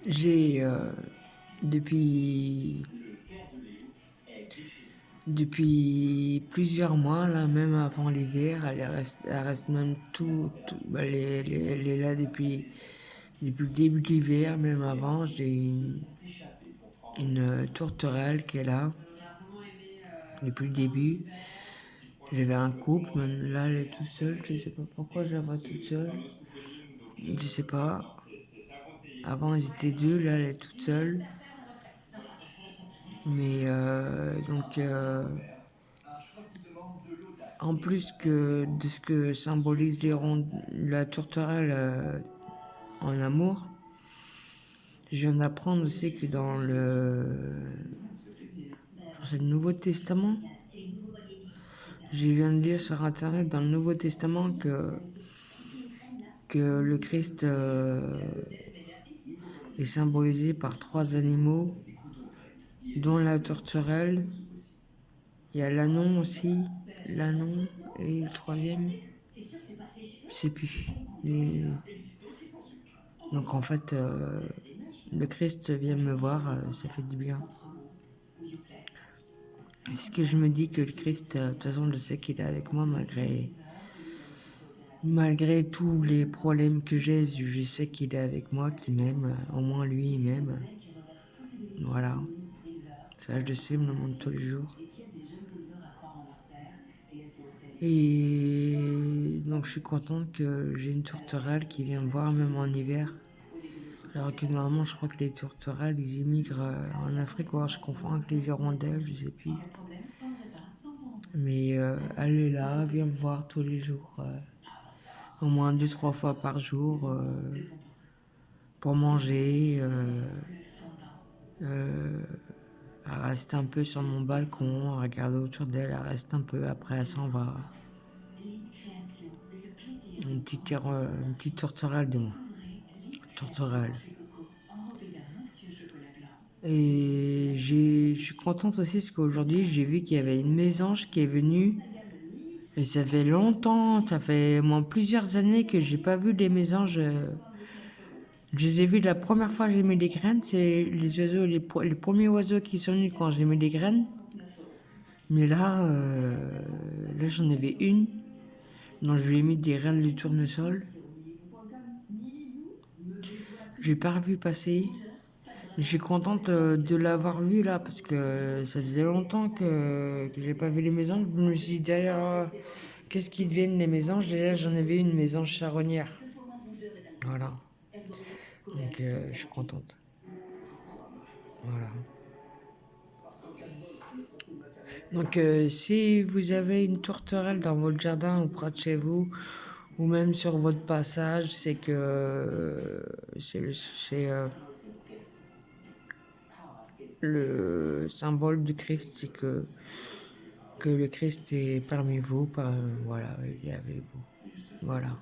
J'ai depuis depuis plusieurs mois là, même avant l'hiver, elle reste même bah, elle est là depuis le début de l'hiver, même avant. J'ai une tourterelle qui est là depuis le début. J'avais un couple, mais là elle est toute seule. Je sais pas pourquoi je la vois toute seule. Je sais pas. Avant ils étaient deux, là elle est toute seule. Mais en plus que de ce que symbolise la tourterelle en amour, je viens d'apprendre aussi que c'est le Nouveau Testament, je viens de lire sur internet dans le Nouveau Testament que le Christ est symbolisé par trois animaux, dont la tourterelle. Il y a l'anon aussi, l'anon et le troisième, je sais plus. Donc en fait, le Christ vient me voir, ça fait du bien. Est-ce que je me dis que le Christ, de toute façon, je sais qu'il est avec moi malgré tous les problèmes que j'ai, je sais qu'il est avec moi, qu'il m'aime, au moins lui il m'aime. Voilà. Ça, je le sais, il me le montre tous les jours. Et donc je suis contente que j'ai une tourterelle qui vient me voir même en hiver. Alors que normalement je crois que les tourterelles ils immigrent en Afrique, ou alors je confonds avec les hirondelles, je sais plus. Mais elle est là, elle vient me voir tous les jours, au moins 2-3 fois par jour, pour manger. Elle reste un peu sur mon balcon, elle regarde autour d'elle, elle reste un peu, après elle s'en va. Une petite tourterelle de moi. Tourterelle. Et je suis contente aussi parce qu'aujourd'hui j'ai vu qu'il y avait une mésange qui est venue. Et ça fait longtemps, ça fait au moins plusieurs années que j'ai pas vu des mésanges. Je les ai vus la première fois que j'ai mis des graines, c'est les oiseaux, les premiers oiseaux qui sont venus quand j'ai mis des graines. Mais là j'en avais une. Donc je lui ai mis des graines de tournesol. J'ai pas revu passer. Je suis contente de l'avoir vu là parce que ça faisait longtemps que j'ai pas vu les mésanges. Je me suis dit d'ailleurs, qu'est-ce qu'ils deviennent les mésanges? Déjà j'en avais une mésange charognère. Voilà. Donc je suis contente. Voilà. Donc si vous avez une tourterelle dans votre jardin ou près de chez vous, ou même sur votre passage, c'est que c'est le symbole du Christ, c'est que le Christ est parmi vous, voilà, il est avec vous. Voilà.